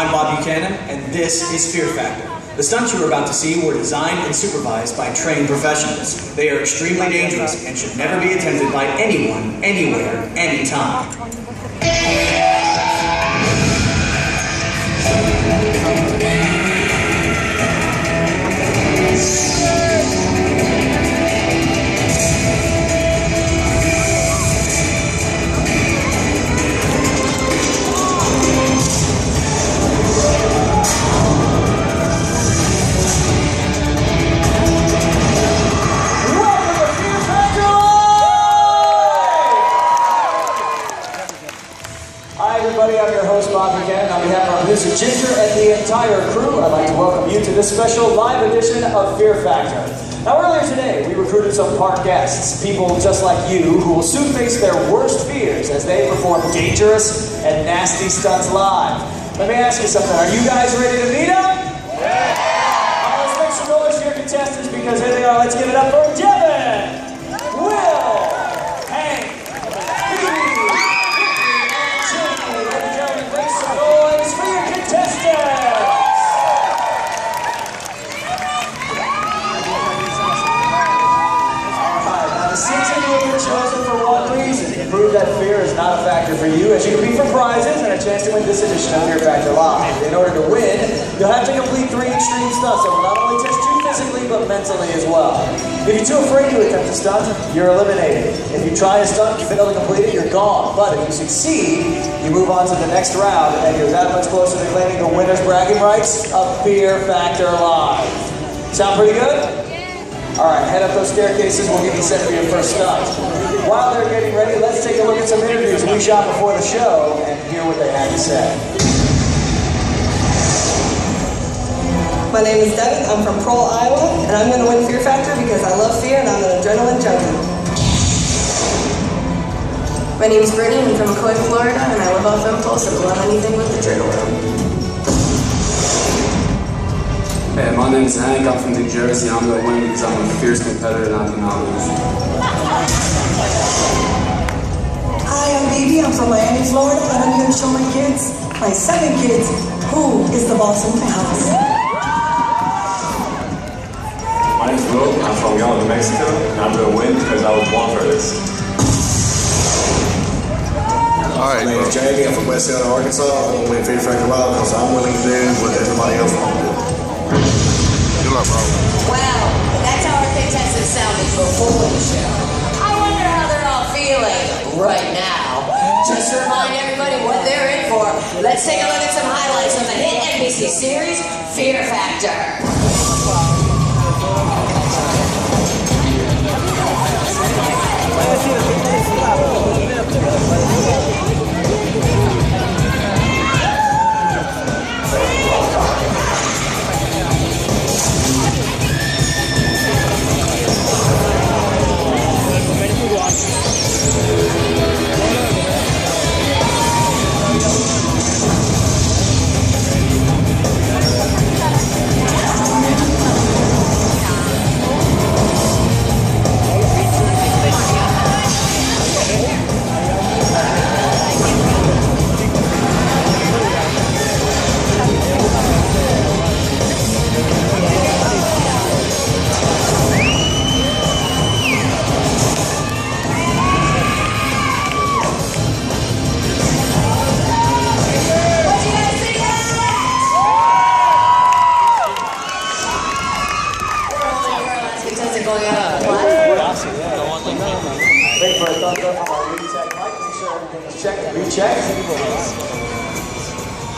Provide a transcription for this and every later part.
I'm Bob Buchanan, and this is Fear Factor. The stunts you are about to see were designed and supervised by trained professionals. They are extremely dangerous and should never be attempted by anyone, anywhere, anytime. Ginger and the entire crew, I'd like to welcome you to this special live edition of Fear Factor. Now earlier today, we recruited some park guests, people just like you, who will soon face their worst fears as they perform dangerous and nasty stunts live. Let me ask you something, are you guys ready to meet them? Yeah! Let's make some noise for your contestants because here they are. Let's give it up for Devin, Will, Hank, Phoebe, and Jamie. Ladies and gentlemen, make some noise for your contestants! Alright, now the season you have been chosen for one reason, to prove that fear is not a factor for you, as you compete for prizes and a chance to win this edition of Fear Factor Live. In order to win, you'll have to complete 3 extreme stunts that will not only test you physically, but mentally as well. If you're too afraid to attempt a stunt, you're eliminated. If you try a stunt, you fail to complete it, you're gone. But if you succeed, you move on to the next round, and you're that much closer to claiming the winner's bragging rights of Fear Factor Live. Sound pretty good? Alright, head up those staircases, we'll get you set for your first stunt. While they're getting ready, let's take a look at some interviews we shot before the show and hear what they had to say. My name is Devin, I'm from Pearl, Iowa, and I'm going to win Fear Factor because I love fear and I'm an adrenaline junkie. My name is Brittany, I'm from McCoy, Florida, and I live off impulse and love anything with adrenaline. Hey, my name is Hank, I'm from New Jersey, and I'm going to win because I'm a fierce competitor and I do not lose. Hi, I'm Baby, I'm from Miami, Florida, and I'm here to show my kids, my 7 kids, who is the boss in the house. My name's Will, I'm from Gallup, New Mexico, and I'm going to win because I was born for this. My name is Jamie, I'm from West Hill, Arkansas. I'm going to win Fear Factor Live because I'm willing to do what everybody else wants to do. Good luck, bro. Well, that's how our contestants sounded before the show. I wonder how they're all feeling right now. Just to remind everybody what they're in for, let's take a look at some highlights of the hit NBC series, Fear Factor. Wait for a thumbs up on our reset mic. Make sure everything is checked and rechecked.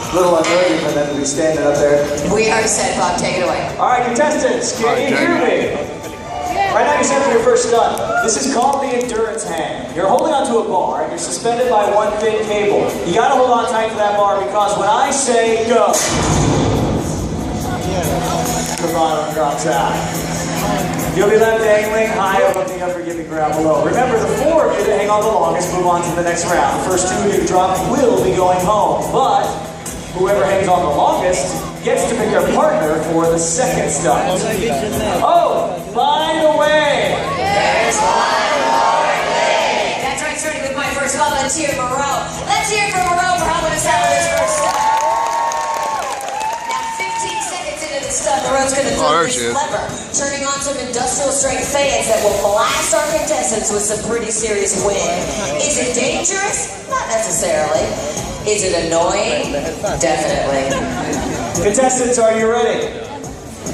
A little unnerving for them to be standing up there. We are set, Bob. Take it away. All right, contestants, can you hear me? Right now you're set for your first stunt. This is called the endurance hang. You're holding onto a bar and you're suspended by one thin cable. You gotta hold on tight to that bar because when I say go, the bottom drops out. You'll be left dangling high above the unforgiving ground below. Remember, the 4 of you that hang on the longest move on to the next round. The first 2 of you to drop will be going home, but whoever hangs on the longest gets to pick their partner for the second stunt. Oh, by the way! There's one more thing! That's right, starting with my first volunteer, Moreau. Let's hear it for Moreau for helping us out with his first stunt. everyone's going to throw there this she is. lever, turning on some industrial strength fans that will blast our contestants with some pretty serious wind. Is it dangerous? Not necessarily. Is it annoying? Definitely. Contestants, are you ready?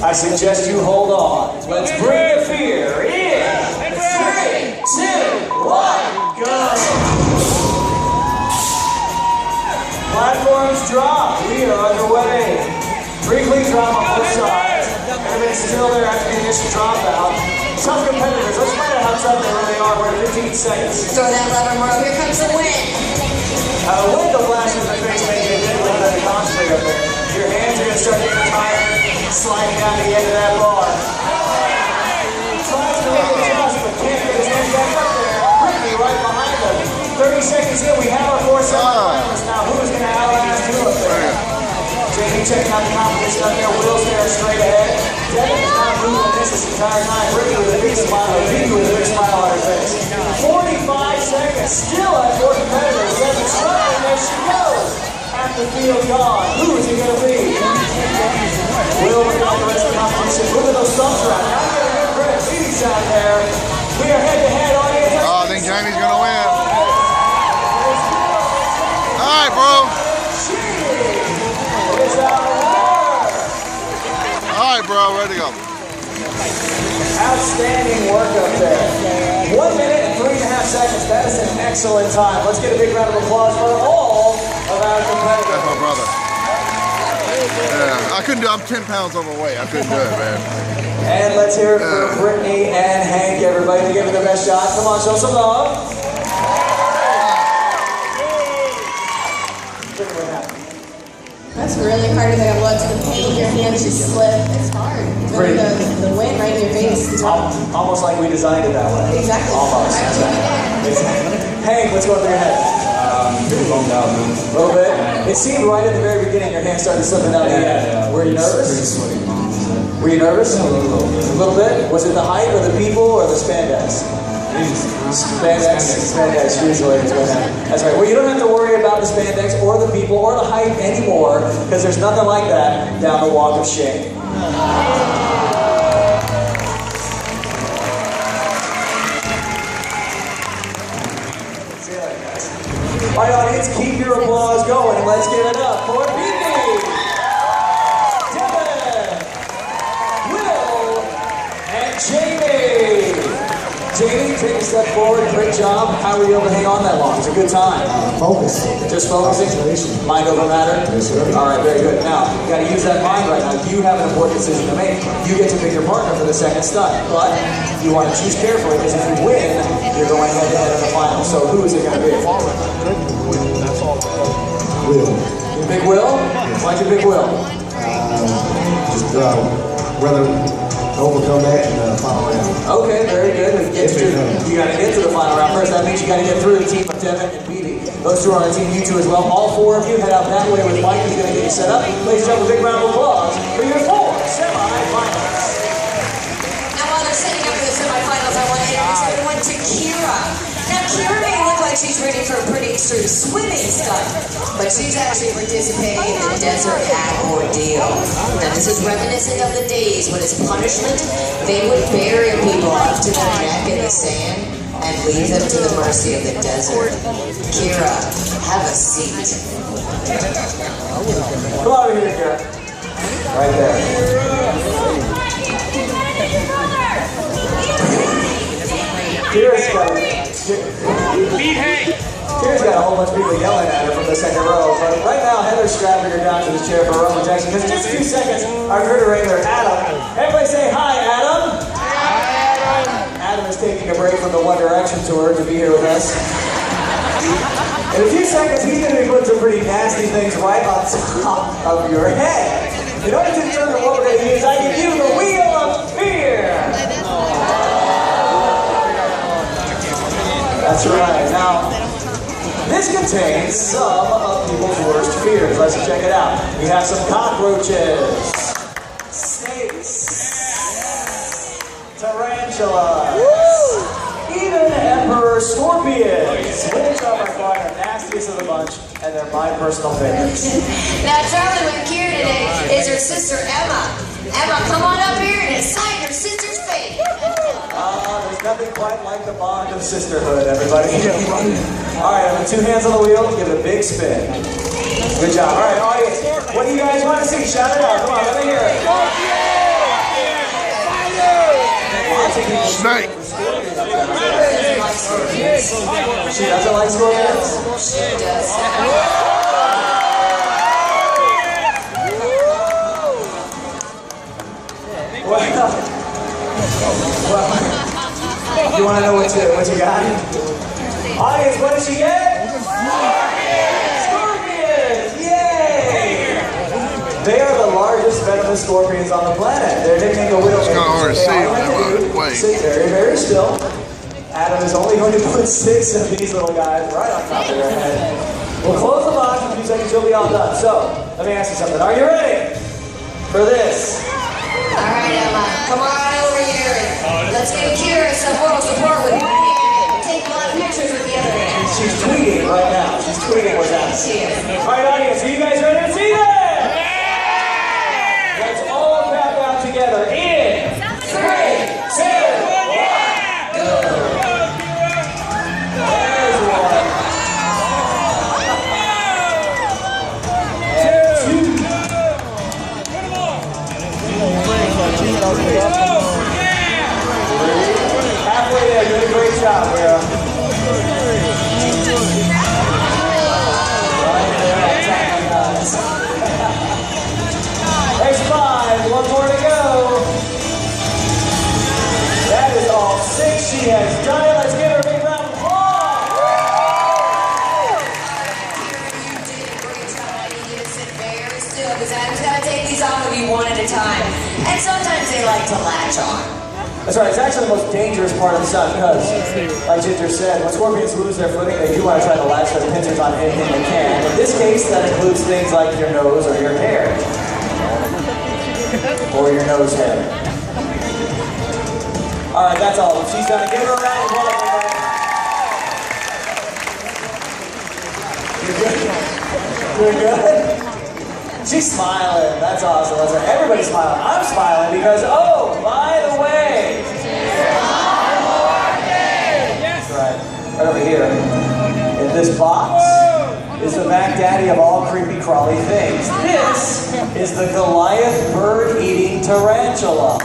I suggest you hold on. Let's bring the fear in 3, 2, 1, go! Platforms drop. We are underway. Briefly drop on both sides. Everybody's still there after the initial dropout. Tough competitors. Let's find out how tough they really are. We're at 15 seconds. Throw that lever, Moro. Here comes the wind. Wind will flash in the face, making it difficult to concentrate up there. Your hands are going to start getting tired, sliding down to the end of that bar. Tries to make a adjust, but can't get his hands back up there. Quickly right behind him. 30 seconds in, we have our 4 semifinalists now. Who is going to outlast who up there? Jamie checking out the competition up there. Will's there straight ahead. Devin is not moving this entire time. Ricky with a big smile, Vicky with a big smile on her face. 45 seconds, still at 4 competitors. Devin struggling, there she goes. Half the field gone. Who is it going to be? Will with the rest of the competition. Moving those thumbs around. Now get a good grip. Vivi's out there. We are head to head, audience. Oh, I think Jamie's gonna win. All right, bro. All right, bro, ready to go. Outstanding work up there. 1 minute and 3.5 seconds. That is an excellent time. Let's get a big round of applause for all of our competitors. That's my brother. Yeah, I couldn't do it. I'm 10 pounds overweight. I couldn't do it, man. And let's hear it for Brittany and Hank, everybody, to give it their best shot. Come on, show some love. That's really hard to think of what's the pain, your hands just slip. It's hard. Pretty. The wind right in your face. Almost like we designed it that way. Exactly. Almost. Hank, what's going through your head? Pretty bummed out, man. A little bit? It seemed right at the very beginning your hands started slipping out of your head. Were you nervous? Pretty sweaty, mom. Were you nervous? Yeah, a little bit. A little bit? Was it the height or the people or the spandex? Spandex usually is what happens. That's right. Well, you don't have to worry about the spandex or the people or the height anymore because there's nothing like that down the walk of shame. See you later, guys. All right, audience, keep your applause going and let's give it up for Vivi, Devin, Will, and Jamie. Jamie, take a step forward. Great job. How were you able to hang on that long? It's a good time. Focus. Just focusing? Mind over matter? Yes, sir. All right, very good. Now, you got to use that mind right now. You have an important decision to make. You get to pick your partner for the second stunt, but you want to choose carefully because if you win, you're going head-to-head in the final. So who is it going to be? Will. Your big Will? Why'd you pick Will? Just rather overcome that in the final round. Okay, very good. You got to get to the final round first. That means you got to get through the team of Devin and Vivi. Those two are on the team, you two as well. All 4 of you head out that way with Mike, who's going to get you set up. Ladies and gentlemen, a big round of applause for your 4 semifinals. Now, while they're setting up for the semifinals, I want to introduce everyone to Kira. Now, Kira may look like she's ready for a pretty extreme swimming stunt, but she's actually participating in the desert ag ordeal. Now, this is reminiscent of the days when, as punishment, they would bury people up to their neck in the sand and leave them to the mercy of the desert. Kira, have a seat. Come over here, Kira. Right there. Kira's got a whole bunch of people yelling at her from the second row, but right now Heather's strapping her down to this chair for Roman Jackson, because in just a few seconds, our critter wrangler, Adam. Everybody say hi, Adam! Hi, Adam! Adam is taking a break from the One Direction tour to be here with us. In a few seconds, he's going to be putting some pretty nasty things right on top of your head. In order to determine what we're going to use, I give you the Wheel of Fear! That's right. Now, this contains some of people's worst fears. Let's check it out. We have some cockroaches, snakes, tarantulas, even emperor scorpions, which are by far the nastiest of the bunch. and they're my personal favorites. Now, Charlie with Kier today is her sister Emma. Emma, come on up here and sign your sister's face. There's nothing quite like the bond of sisterhood, everybody. All right, with 2 hands on the wheel, give it a big spin. Good job. All right, audience, what do you guys want to see? Shout it out. Come on, let me hear it. Snake. She doesn't like scorpions? She does. Well, you want to know what you got? Audience, what did she get? Scorpions! Yay! They are the largest venomous scorpions on the planet. They're nicknamed the widowmakers. It's kind of hard to see them. Wait. Sit very, very still. Adam is only going to put 6 of these little guys right on top of their head. We'll close the box in a few seconds. You'll be all done. So, let me ask you something. Are you ready for this? All right, Emma, come on over here. Let's give Kira some moral support with one hand. Take a lot of pictures with the other hand. She's tweeting right now. She's tweeting what's happening. She is. All right, audience, are you guys ready to see that? Let's all clap out together in 3, 2, 1, go. There's one. 2. Halfway there, doing a great job, Vera. There's 5, 1 more to go. That is all 6. She has done it. Let's give her a big round of applause. You did a great job. I need you to sit very still because Adam's got to take these off of you one at a time. And sometimes they like to latch on. That's right, it's actually the most dangerous part of the sun because, like Ginger said, when scorpions lose their footing, they do want to try to latch their pincers on anything they can. In this case, that includes things like your nose or your hair. Or your nose hair. All right, that's all. She's done it. Give her a round of applause, everybody. You're good? She's smiling. That's awesome. That's right. Everybody's smiling. I'm smiling because, oh, by the way. That's right. Right over here. In this box is the Mac Daddy of all creepy crawly things. This is the Goliath bird-eating tarantula.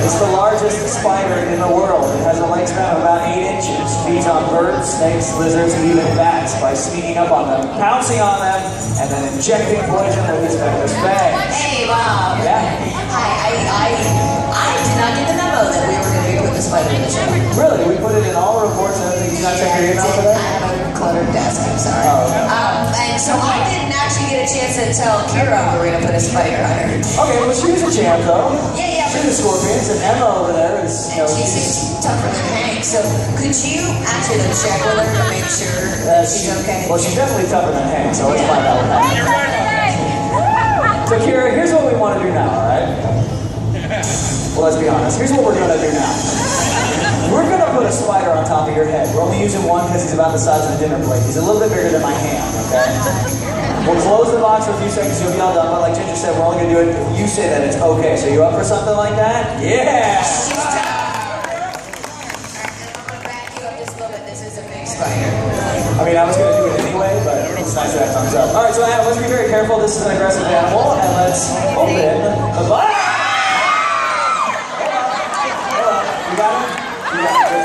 It's the largest spider in the world. It has a wingspan of about 8 inches. Feeds on birds, snakes, lizards, and even bats by sneaking up on them, pouncing on them, and then injecting poison with his venomous fangs. Hey, Bob. Yeah? I did not get the memo that we were going to be putting the spider in the show. Really? We put it in all reports and everything. Did you not check your email for I that? have a cluttered desk, I'm sorry. And so I didn't actually get a chance to tell Kira we were going to put a spider on her. Okay, well, she was a champ, though. Yeah. She's a scorpion, and Emma over there is, And she seems tougher than Hank, so could you actually check with her to make sure she's okay? Well, she's definitely tougher than Hank, so let's find out what happens. So, Kira, here's what we want to do now, all right? Well, let's be honest. Here's what we're going to do now. We're going to put a spider on top of your head. We're only using one because he's about the size of a dinner plate. He's a little bit bigger than my hand, okay? We'll close the box for a few seconds. You'll be all done. But like Ginger said, we're only going to do it if you say that it's okay. So you up for something like that? Yeah! I'm going to back you up just a little bit. This is a big spider. I mean, I was going to do it anyway, but it's nice to have thumbs up. All right, so Adam, let's be very careful. This is an aggressive animal, and let's open the box. You got him? You got him.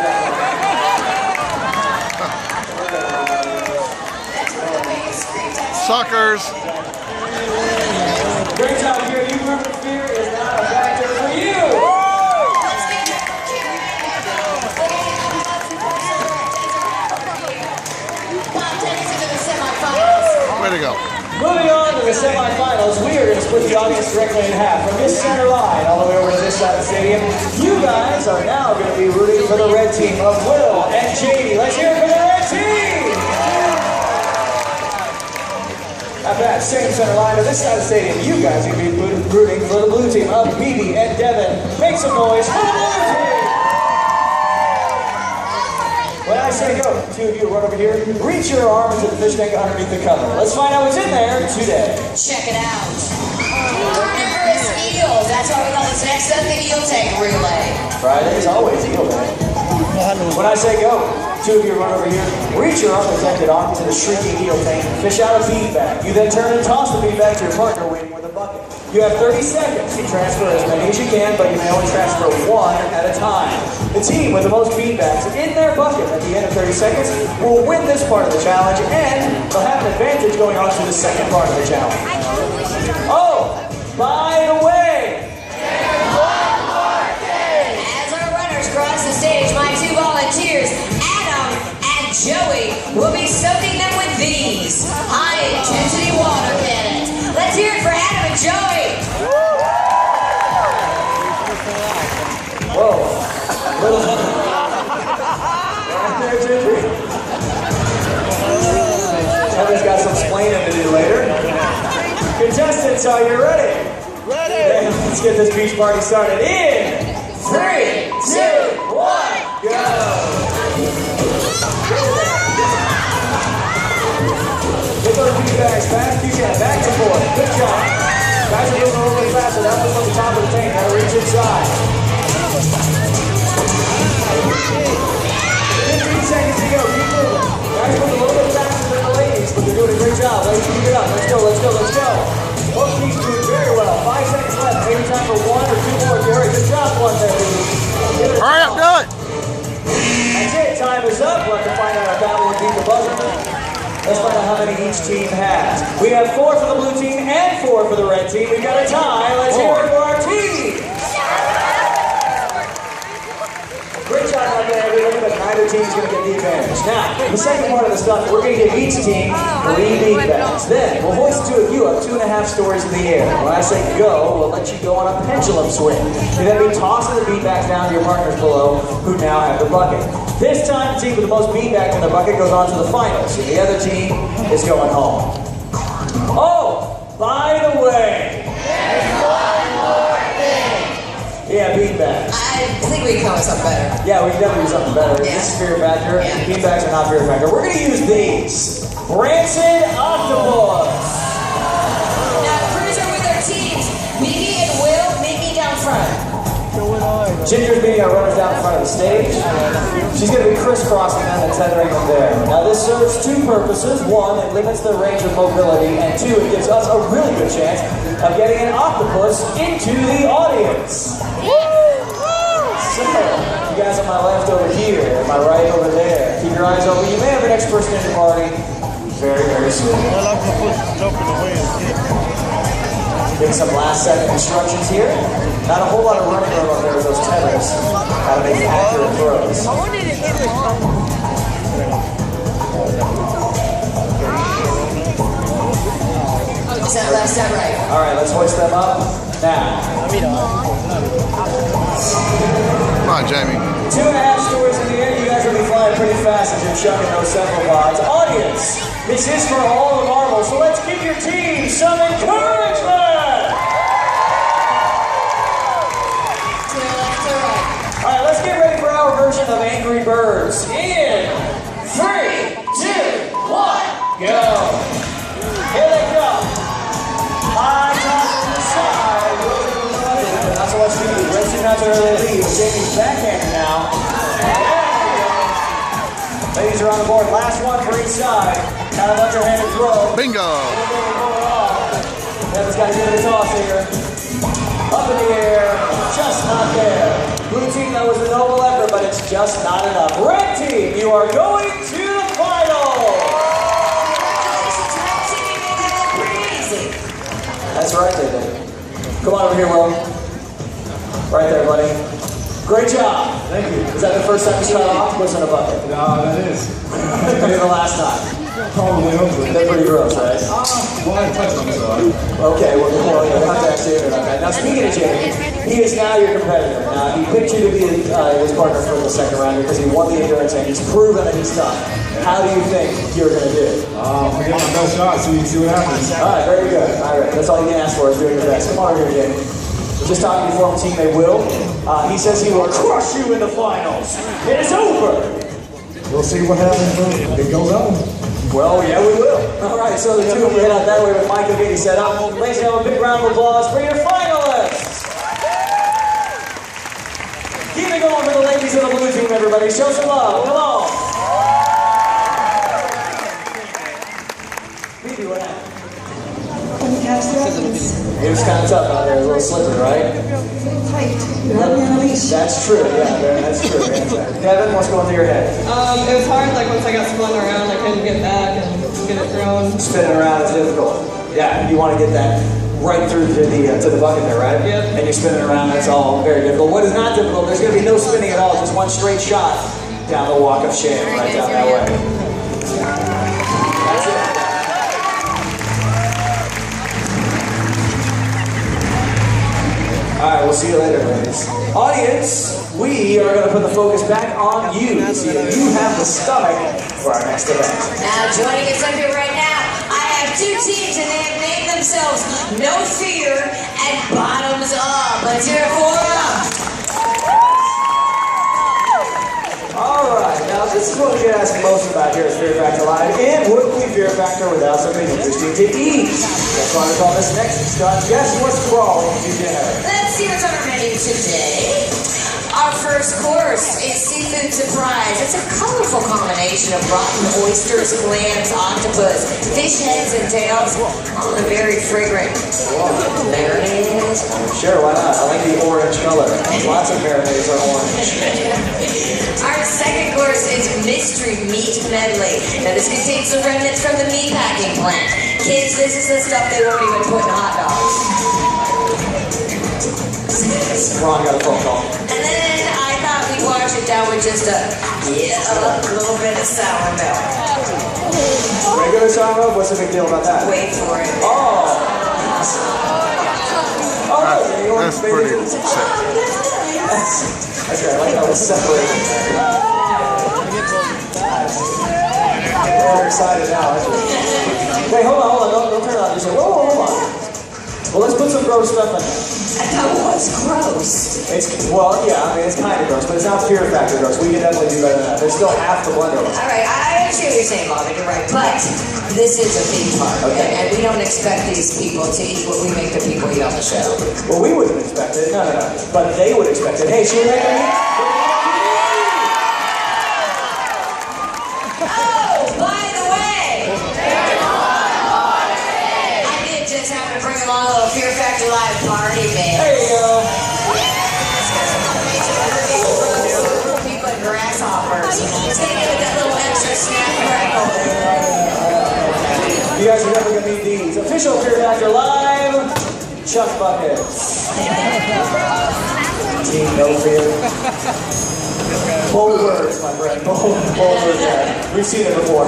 Suckers. Great job here. You proved that fear is not a factor for you. Let's get it. Into the semifinals. Way to go. Moving on to the semifinals, we are going to split the audience directly in half. From this center line all the way over to this side of the stadium, you guys are now going to be rooting for the red team of Will and Jamie. Let's hear it for the red team! At that same center line of this side of the stadium, you guys are going to be rooting for the blue team of BB and Devin. Make some noise for the blue team! Well, I say go, two of you run over here, reach your arm into the fish tank underneath the cover. Let's find out what's in there today. Check it out. Herbivorous eels. That's why we call this next up the eel tank relay. Friday's always eel day. When I say go, two of you run over here, reach your unprotected arm into the shrinking eel tank, fish out a bead bag. You then turn and toss the bead bag to your partner waiting with a bucket. You have 30 seconds to transfer as many as you can, but you may only transfer one at a time. The team with the most bead bags in their bucket at the end of 30 seconds will win this part of the challenge, and they'll have an advantage going on to the second part of the challenge. Oh, by the way, across the stage, my two volunteers, Adam and Joey, will be soaking them with these high-intensity water cannons. Let's hear it for Adam and Joey. Whoa. Little right there, Ginger. Evan's got some explaining to do later. Contestants, are you ready? Ready! Okay, let's get this beach party started in 3, 2, 1, go! Get those bead bags fast you can, back and forth. Good job. Guys are moving a little bit faster. That was on the top of the tank. Gotta reach inside. 15 seconds to go. Keep moving. Guys move a little bit faster than the ladies, but they're doing a great job. Ladies, keep it up. Let's go, let's go, let's go. Both teams doing very well. 5 seconds left. Maybe time for one or two more. Gary, good job, one there, baby. Hurry up, do it. That's it. Time is up. We'll have to find out if that will beat the buzzer. Let's find out how many each team has. We have 4 for the blue team and 4 for the red team. We've got a tie. Let's hear it for our team. Great job out there, everybody, but neither team is going to get the advantage. Now, the second part of the stuff, we're going to give each team 3 bead bags. Then, we'll hoist the 2 of you up 2.5 stories in the air. When I say go, we'll let you go on a pendulum swing. You then be tossing the bead bags down to your partners below, who now have the bucket. This time, the team with the most bead bags in the bucket goes on to the finals. And the other team is going home. Oh, by the way, there's one more thing. Yeah, bead bags. I think we can come up with something better. Yeah, we can definitely do something better. Yeah. This is fear factor. Yeah. Bead bags are not fear factor. We're going to use these. Rancid Octopus. Now, Cruiser with their teams. Mimi and Will, meet me down front. Ginger's beating our runners down in front of the stage. She's going to be crisscrossing them and tethering them there. Now, this serves 2 purposes. 1, it limits their range of mobility. And 2, it gives us a really good chance of getting an octopus into the audience. So, you guys on my left over here, and my right over there. Keep your eyes open. You may have the next person in your party very, very soon. Give some last-second instructions here. Not a whole lot of running room up there with those tethers. How to make accurate throws. Is that last step right? All right, let's hoist them up now. Come on, Jamie. 2.5 stories in the air. You guys will be flying pretty fast as you're chucking those cephalopods. Audience, this is for all the marbles, so let's give your team some encouragement. To the left, to the right. All right, let's get ready for our version of Angry Birds. In 3, 2, 1, go. Here they go. High toss to the side. Not so much speed. Red team not to early lead. Jamie's backhanded now. Ladies are on the board. Last one for each side. Kind of underhanded throw. Bingo. Evan's got to give it a toss here. Up in the air. Just not there. Blue team, that was a noble effort, but it's just not enough. Red team, you are going to the final. That's right, they did. Come on over here, Will. Right there, buddy. Great job. Thank you. Is that the first time you shot an octopus in a bucket? No, that is. Maybe the last time. Probably, hopefully. They're pretty gross, right? Well, I touched them, so. Okay, well, you'll have to ask David about that. Now, speaking of Jamie, he is now your competitor. Now, he picked you to be his partner for the second round because he won the endurance and he's proven that he's tough. How do you think you're going to do? Forget my best shot, so you can see what happens. All right, very good. All right, that's all you can ask for is doing your best. Come on over here, Jamie. Just talking to your former teammate Will. He says he will crush you in the finals. It is over. We'll see what happens when it goes on. Well, yeah, we will. All right, so the two of you head out that way with Michael getting set up. Ladies and gentlemen, a big round of applause for your finalists. Keep it going for the ladies of the blue team, everybody. Show some love. Come on. Phoebe, what happened? Couldn't catch the others. It was kind of tough out there, a little slippery, right? Tight. You let me on a leash. That's true, yeah, that's true. Kevin, what's going through your head? It was hard, like once I got spun around, I couldn't get back and get it thrown. Spinning around is difficult. Yeah, you want to get that right through to the bucket there, right? Yep. And you're spinning around, that's all very difficult. What is not difficult, there's going to be no spinning at all, just one straight shot down the walk of shame, right down that way. That's it. All right, we'll see you later, ladies. Audience, we are going to put the focus back on you. See if you have the stomach for our next event. Now, joining us up here right now, I have two teams and they have named themselves No Fear and Bottoms Up. Let's hear it for them. All right, now this is what we get asked most about here at Fear Factor Live. And would we Fear Factor without something interesting to eat? That's why we call this next stunt. Guess what's crawling to dinner? Let's see what's on our menu today. Our first course is Seafood Surprise. It's a colorful combination of rotten oysters, clams, octopus, fish heads, and tails on a very fragrant marinade. Sure, why not? I like the orange color. Lots of marinades are orange. Our second course is Mystery Meat Medley. Now this contains the remnants from the meat packing plant. Kids, this is the stuff they won't even put in hot dogs. Ron got a phone call. And then I thought we'd wash it down with just a little bit of sour milk. Regular sour milk? What's the big deal about that? Wait for it. Oh! That's pretty sick. That's right, I like how it's separated. They're excited now, aren't you? Wait, hold on, don't turn it on. You say, whoa, hold on. Well, let's put some gross stuff in there. That was gross. Well, yeah, I mean, it's kind of gross, but it's not Fear Factor gross. We can definitely do better than that. There's still half the blender left. All right, I understand what you're saying, Bob, and you're right. But this is a theme park, okay. And we don't expect these people to eat what we make the people eat on the show. Well, we wouldn't expect it. No. But they would expect it. Hey, should we make them eat? Oh, by the way, I did just happen to bring along a little Fear Factor Live party mix. There you go. People and grasshoppers. It's gonna give it that little extra snap crackle. You guys are definitely going to need these. Official Fear Factor Live Chuck Buckets. Team No Fear. Bold words, my friend. Bold words there. We've seen it before.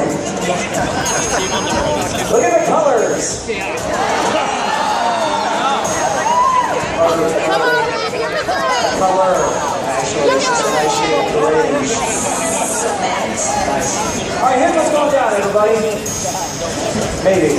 Look at the colors. Color. Actually, it's just a nice shade of orange. Nice. All right, here's what's going down, everybody. Maybe.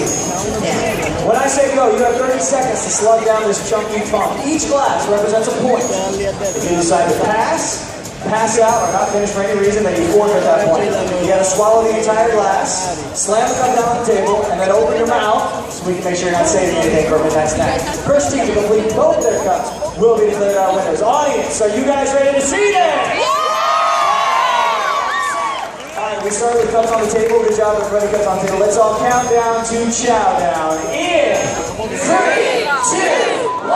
When I say go, you have 30 seconds to slug down this chunky funk. Each glass represents a point. If you decide to pass out, or not finish for any reason, then you forfeit that point. You gotta swallow the entire glass, slam the cup down on the table, and then open your mouth so we can make sure you're not saving anything for midnight snack. First team to complete both their cups will be declared our winners. Audience, are you guys ready to see them? We started with cups on the table. Good job, everybody. Cups on the table. Let's all count down to chow down. In 3, 2, 1,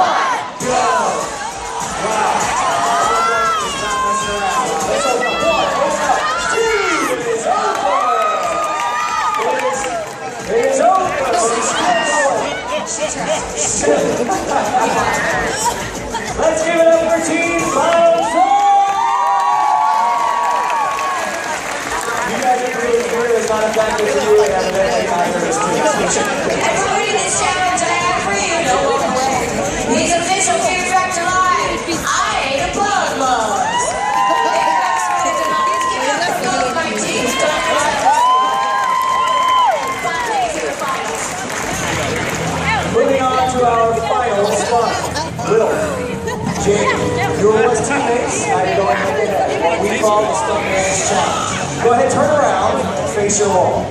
go! Wow. Not messing around. Let's open up. 1, open up. 2, it is over. It is over. Let's give it up for Team Bottoms Up. It's not a factor for you, and evidently neither is Everybody, this challenge I have for you, no walk away. He's official Fear Factor Live. I ate a bug bugs. Give it up for both my teams. Moving on to our final spot. Will, Jamie, your teammates, now you're going head to head. What we call the Stunt Man's Challenge. Go ahead, turn around, and face your wall.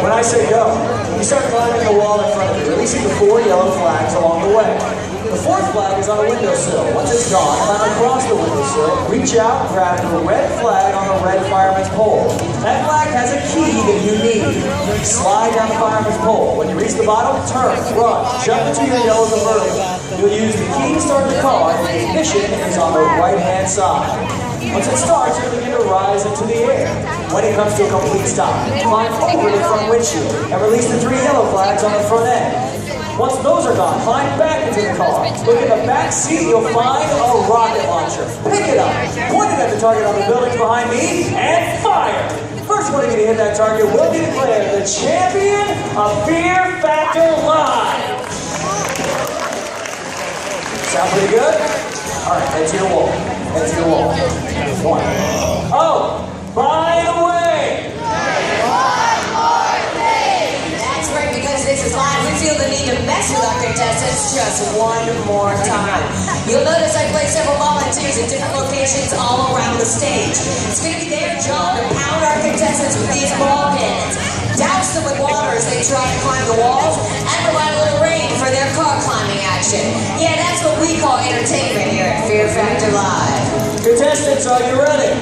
When I say go, you start climbing the wall in front of you, releasing the 4 yellow flags along the way. The 4th flag is on the windowsill. Once it's gone, climb across the windowsill, reach out, grab the red flag on the red fireman's pole. That flag has a key that you need. Slide down the fireman's pole. When you reach the bottom, turn, run, jump into your yellow convertible. You'll use the key to start the car, and the ignition is on the right-hand side. Once it starts, you'll begin to rise into the air. When it comes to a complete stop, climb over the front windshield and release the 3 yellow flags on the front end. Once those are gone, climb back into the car. Look in the back seat, you'll find a rocket launcher. Pick it up, point it at the target on the buildings behind me, and fire! First one to hit that target will be declared the champion of Fear Factor Live. Sound pretty good? All right, head to your wall. Head to your wall. 1. Oh, by the way. One more thing. That's right, because this is live. We feel the need to mess with our contestants just one more time. You'll notice I placed several volunteers in different locations all around the stage. It's going to be their job to pound our contestants with these ball cannons, douse them with water as they try to climb the walls, and provide a little rain for their car climbing action. Yeah, that's what we call entertainment here at Fear Factor Live. Contestants, are you ready?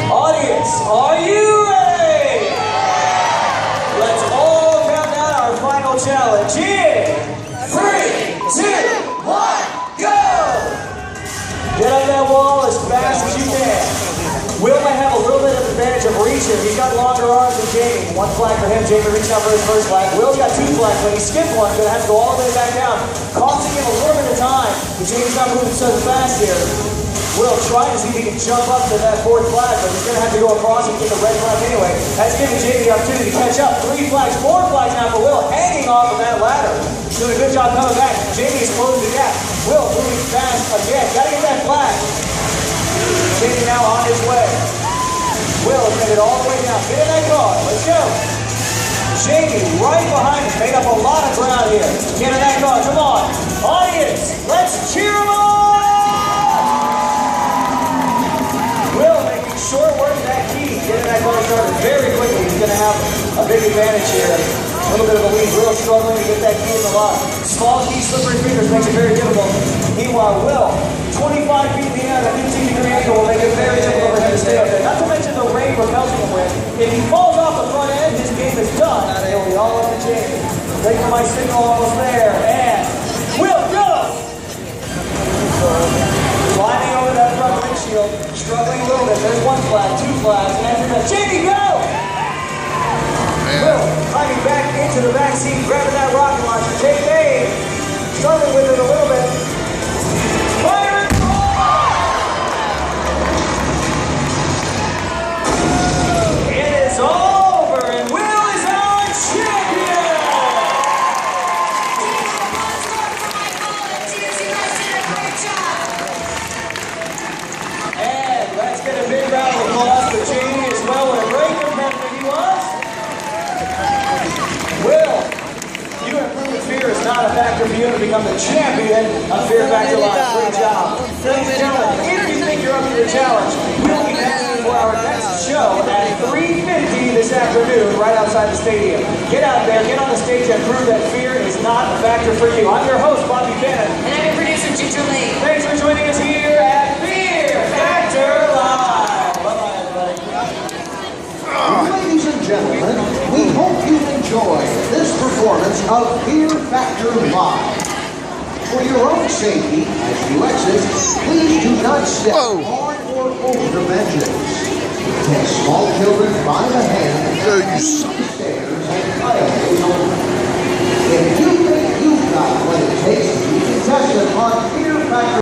Audience, are you ready? Let's all count down our final challenge in 3, 2, 1, go! Get up that wall as fast as you can. Will might have a little bit of advantage of reaching. He's got longer arms than Jamie. 1 flag for him. Jamie reached out for his first flag. Will's got 2 flags. When he skipped one, he's going to have to go all the way back down, costing him a little bit of time. But Jamie's not moving so fast here. Will try to see if he can jump up to that 4th flag, but he's going to have to go across and get the red flag anyway. That's giving Jamie the opportunity to catch up. 3 flags, 4 flags now for Will, hanging off of that ladder. Doing a good job coming back. Jamie is closing the gap. Will moving fast again. Got to get that flag. Jamie now on his way. Will has made it all the way down. Get in that car. Let's go. Jamie right behind him. Made up a lot of ground here. Get in that car. Come on. Audience, let's cheer him on. Will making short work of that key. Getting that car started very quickly. He's going to have a big advantage here. A little bit of a lead. Will struggling to get that key in the lock. Small key, slippery fingers makes it very difficult. Meanwhile, Will, 25 feet in the air at a 15-degree angle will make it very difficult for him to stay up there. Not to mention the rain propels him away. If he falls off the front end, his game is done. He'll be all up to Jamie. Wait for my signal, almost there. And Will, go! Climbing over that front windshield, struggling a little bit. There's 1 flag, 2 flags, and Jamie, go! Will climbing back into the back seat, grabbing that rocket launcher. Take aim. Struggling with it a little bit. Fire and roll! It is over, and Will is our champion! And let's get a big round of applause for Jamie as well. What a great competitor he was. Will, you have proven fear is not a factor for you to become the champion of Fear Factor Live. Great job. Ladies and gentlemen, if you think you're up to the challenge, we'll be back for our next show at 3:50 this afternoon right outside the stadium. Get out there, get on the stage and prove that fear is not a factor for you. I'm your host, Bobby Bennett. And I'm your producer, Ginger Lee. Thanks for joining us here at Fear Factor Live. Bye-bye, everybody. Ladies and gentlemen, we hope you enjoyed this performance of Fear Factor Live. For your own safety, as you exit, please do not step on or over the benches. Take small children by the hand.